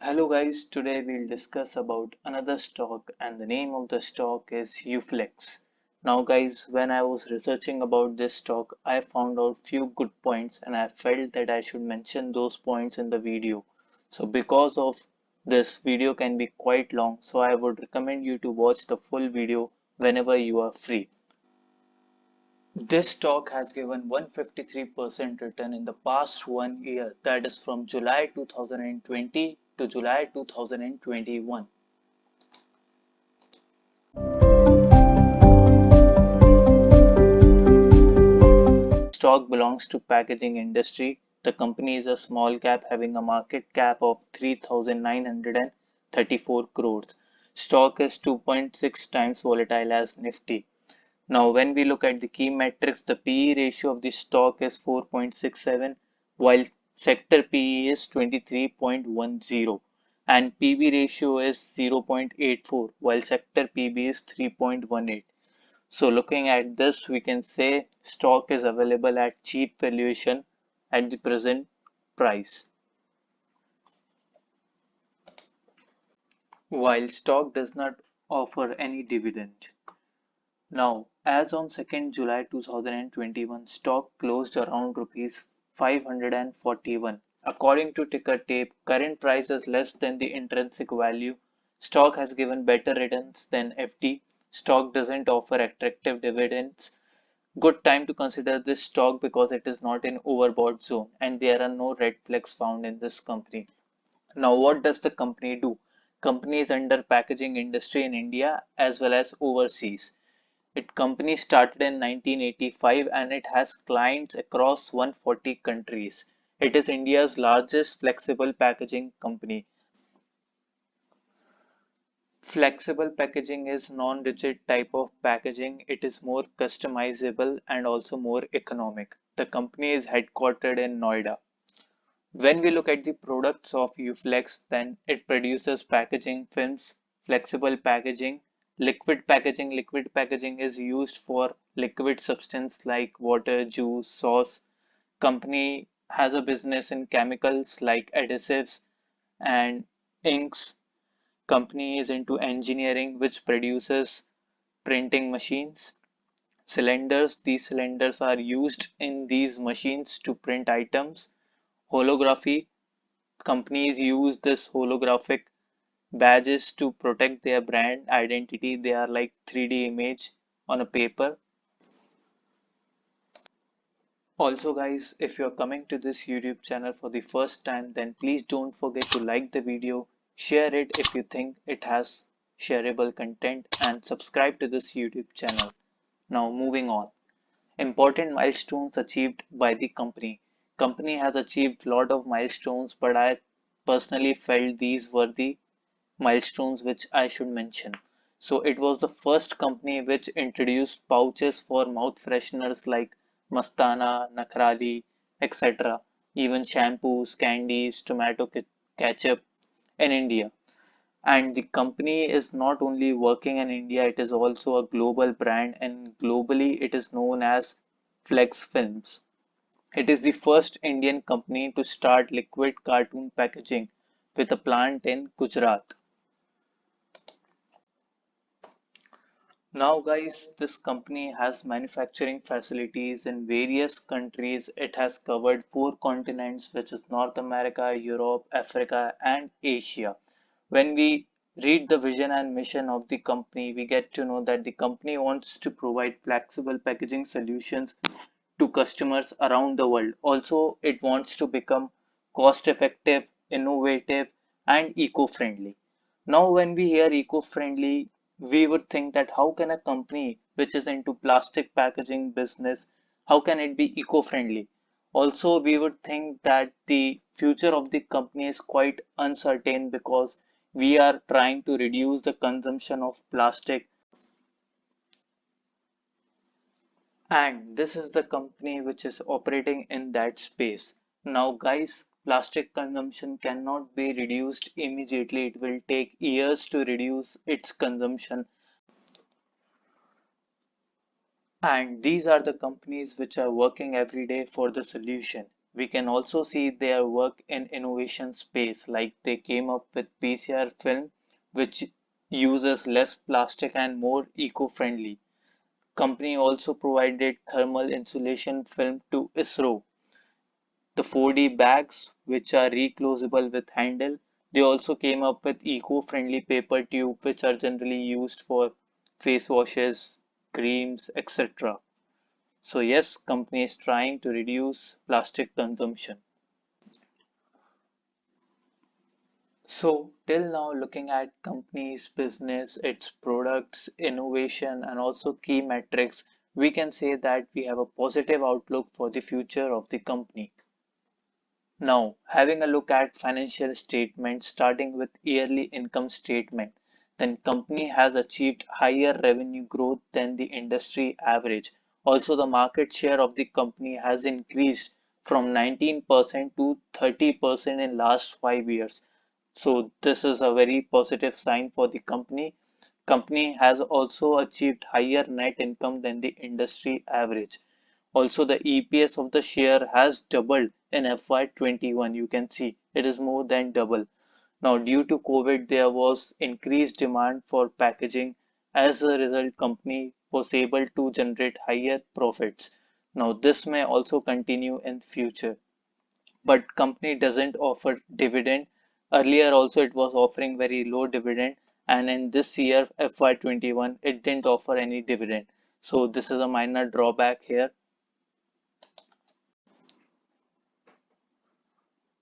Hello guys, today we'll discuss about another stock and the name of the stock is UFlex. Now guys, when I was researching about this stock, I found out few good points and I felt that I should mention those points in the video. So because of this video can be quite long, so I would recommend you to watch the full video whenever you are free. This stock has given 153% return in the past 1 year, that is from July 2020 to July 2021. Stock belongs to packaging industry. The company is a small cap having a market cap of 3,934 crores. Stock is 2.6 times volatile as Nifty. Now, when we look at the key metrics, the PE ratio of the stock is 4.67, while sector PE is 23.10, and PB ratio is 0.84, while sector PB is 3.18. So, looking at this, we can say stock is available at cheap valuation at the present price. While stock does not offer any dividend. Now, as on 2nd July 2021, stock closed around rupees 541. According to ticker tape, current price is less than the intrinsic value. Stock has given better returns than FD. Stock doesn't offer attractive dividends. Good time to consider this stock because it is not in overbought zone and there are no red flags found in this company. Now, what does the company do? Company is under packaging industry in India as well as overseas. Its company started in 1985 and it has clients across 140 countries. It is India's largest flexible packaging company. Flexible packaging is non-rigid type of packaging. It is more customizable and also more economic. The company is headquartered in Noida. When we look at the products of UFlex, then it produces packaging films, flexible packaging, liquid packaging. Liquid packaging is used for liquid substance like water, juice, sauce. Company has a business in chemicals like adhesives and inks. Company is into engineering which produces printing machines. Cylinders, these cylinders are used in these machines to print items. Holography, companies use this holographic badges to protect their brand identity. They are like 3D image on a paper. Also guys, if you're coming to this YouTube channel for the first time, then please don't forget to like the video, share it if you think it has shareable content, and subscribe to this YouTube channel. Now moving on. Important milestones achieved by the company. Company has achieved a lot of milestones, but I personally felt these were the milestones which I should mention. So it was the first company which introduced pouches for mouth fresheners like Mastana, Nakrali, etc. Even shampoos, candies, tomato ketchup in India. And the company is not only working in India, it is also a global brand and globally it is known as Flex Films. It is the first Indian company to start liquid cartoon packaging with a plant in Gujarat. Now guys, this company has manufacturing facilities in various countries. It has covered 4 continents, which is North America, Europe, Africa, and Asia. When we read the vision and mission of the company, we get to know that the company wants to provide flexible packaging solutions to customers around the world. Also, it wants to become cost effective, innovative, and eco-friendly. Now, when we hear eco-friendly, we would think that how can a company which is into plastic packaging business, how can it be eco-friendly? Also, we would think that the future of the company is quite uncertain because we are trying to reduce the consumption of plastic, and this is the company which is operating in that space. Now, guys, plastic consumption cannot be reduced immediately. It will take years to reduce its consumption. And these are the companies which are working every day for the solution. We can also see their work in innovation space, like they came up with PCR film, which uses less plastic and more eco-friendly. Company also provided thermal insulation film to ISRO. The 4D bags, which are reclosable with handle, they also came up with eco-friendly paper tube, which are generally used for face washes, creams, etc. So yes, company is trying to reduce plastic consumption. So till now, looking at company's business, its products, innovation, and also key metrics, we can say that we have a positive outlook for the future of the company. Now, having a look at financial statements, starting with yearly income statement, then company has achieved higher revenue growth than the industry average. Also, the market share of the company has increased from 19% to 30% in last 5 years. So this is a very positive sign for the company. Company has also achieved higher net income than the industry average. Also, the EPS of the share has doubled in FY21. You can see it is more than double. Now, due to COVID, there was increased demand for packaging. As a result, company was able to generate higher profits. Now, this may also continue in future, but company doesn't offer dividend. Earlier also it was offering very low dividend, and in this year FY21 it didn't offer any dividend. So this is a minor drawback here.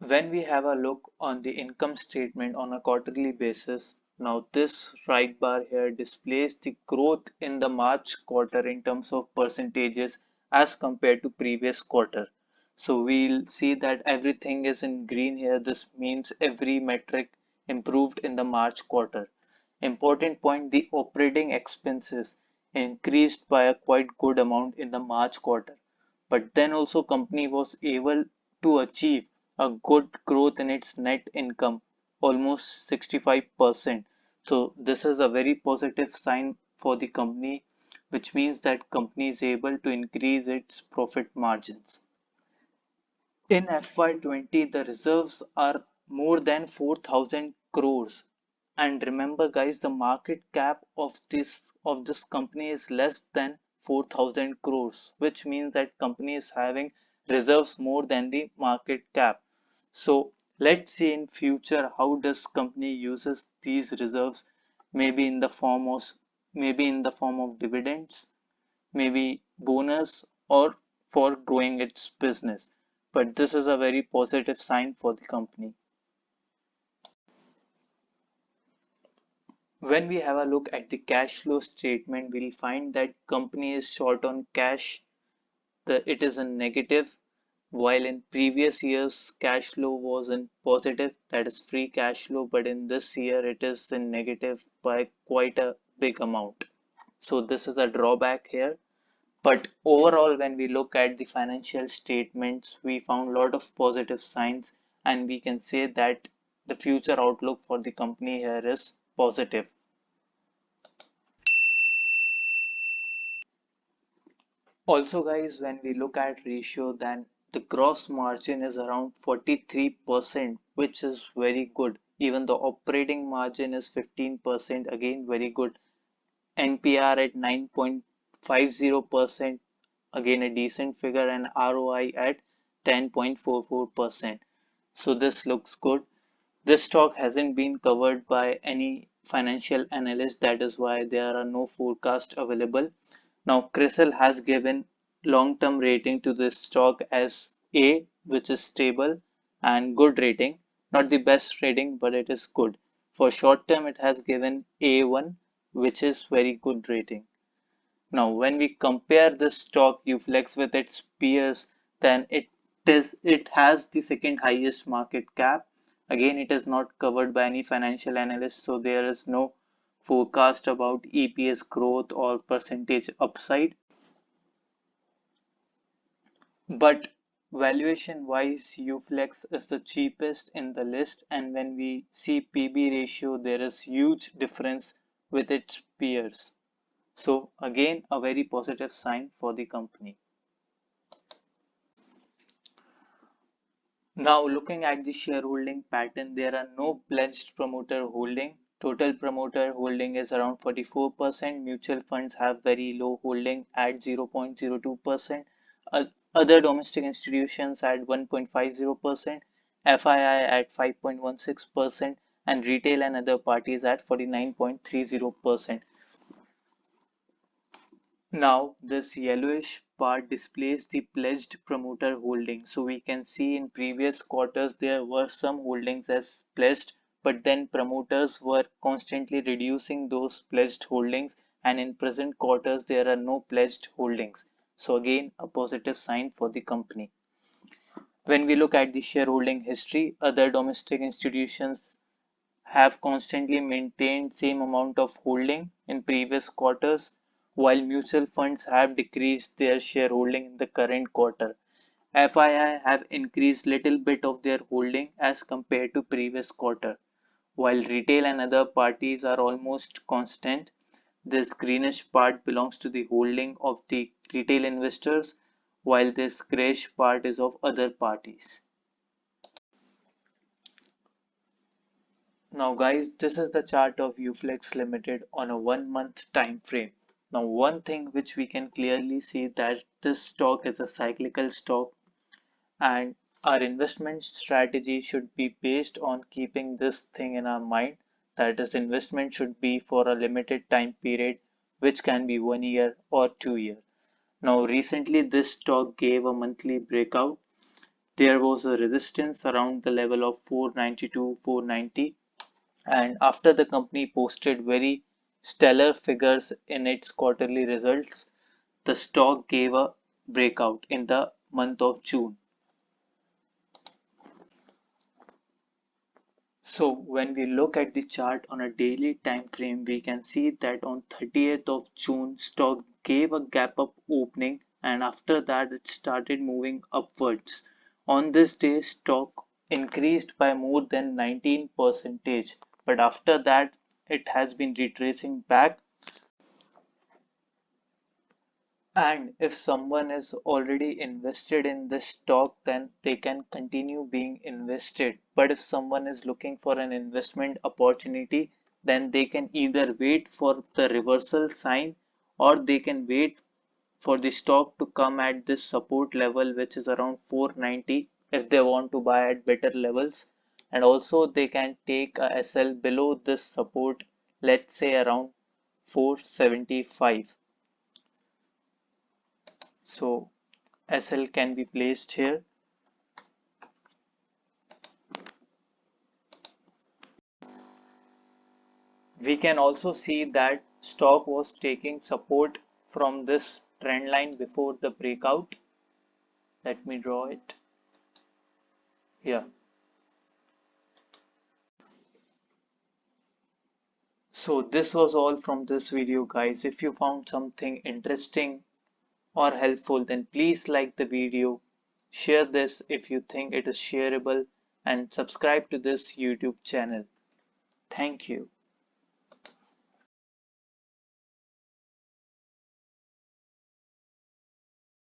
When we have a look on the income statement on a quarterly basis, now this right bar here displays the growth in the March quarter in terms of percentages as compared to previous quarter. So we'll see that everything is in green here. This means every metric improved in the March quarter. Important point, the operating expenses increased by a quite good amount in the March quarter. But then also company was able to achieve a good growth in its net income, almost 65%. So this is a very positive sign for the company, which means that company is able to increase its profit margins. In FY20, the reserves are more than 4,000 crores. And remember, guys, the market cap of this company is less than 4,000 crores, which means that company is having reserves more than the market cap. So let's see in future how does company uses these reserves, maybe in the form of dividends, maybe bonus, or for growing its business. But this is a very positive sign for the company. When we have a look at the cash flow statement, we'll find that company is short on cash. It is in negative, while in previous years cash flow was in positive, that is free cash flow, but in this year it is in negative by quite a big amount. So this is a drawback here. But overall, when we look at the financial statements, we found a lot of positive signs, and we can say that the future outlook for the company here is positive. Also, guys, when we look at ratio, then the gross margin is around 43%, which is very good. Even the operating margin is 15%, again, very good. NPR at 9.50%, again a decent figure, and ROI at 10.44%. So this looks good. This stock hasn't been covered by any financial analyst, that is why there are no forecasts available. Now CRISIL has given long-term rating to this stock as A, which is stable and good rating. Not the best rating, but it is good. For short term, it has given A1, which is very good rating. Now, when we compare this stock UFlex with its peers, then it has the second highest market cap. Again, it is not covered by any financial analyst, so there is no forecast about EPS growth or percentage upside. But valuation wise, UFlex is the cheapest in the list, and when we see PB ratio, there is huge difference with its peers. So again, a very positive sign for the company. Now looking at the shareholding pattern, there are no pledged promoter holding. Total promoter holding is around 44%. Mutual funds have very low holding at 0.02%. Other domestic institutions at 1.50%, FII at 5.16%, and retail and other parties at 49.30%. Now, this yellowish part displays the pledged promoter holding. So we can see in previous quarters there were some holdings as pledged, but then promoters were constantly reducing those pledged holdings, and in present quarters there are no pledged holdings. So again, a positive sign for the company. When we look at the shareholding history, other domestic institutions have constantly maintained same amount of holding in previous quarters, while mutual funds have decreased their shareholding in the current quarter. FII have increased little bit of their holding as compared to previous quarter, while retail and other parties are almost constant. This greenish part belongs to the holding of the retail investors, while this grayish part is of other parties. Now guys, this is the chart of UFlex Limited on a 1 month time frame. Now one thing which we can clearly see that this stock is a cyclical stock, and our investment strategy should be based on keeping this thing in our mind, that is investment should be for a limited time period, which can be 1 year or 2 year. Now recently this stock gave a monthly breakout. There was a resistance around the level of 492, 490, and after the company posted very stellar figures in its quarterly results, the stock gave a breakout in the month of June. So when we look at the chart on a daily time frame, we can see that on 30th of June, stock gave a gap up opening, and after that it started moving upwards. On this day, stock increased by more than 19%, but after that it has been retracing back. And if someone is already invested in this stock, then they can continue being invested. But if someone is looking for an investment opportunity, then they can either wait for the reversal sign, or they can wait for the stock to come at this support level, which is around 490, if they want to buy at better levels. And also they can take a SL below this support, let's say around 475. So SL can be placed here. We can also see that stock was taking support from this trend line before the breakout. Let me draw it here. So this was all from this video, guys. If you found something interesting or helpful, then please like the video, share this if you think it is shareable, and subscribe to this YouTube channel. Thank you.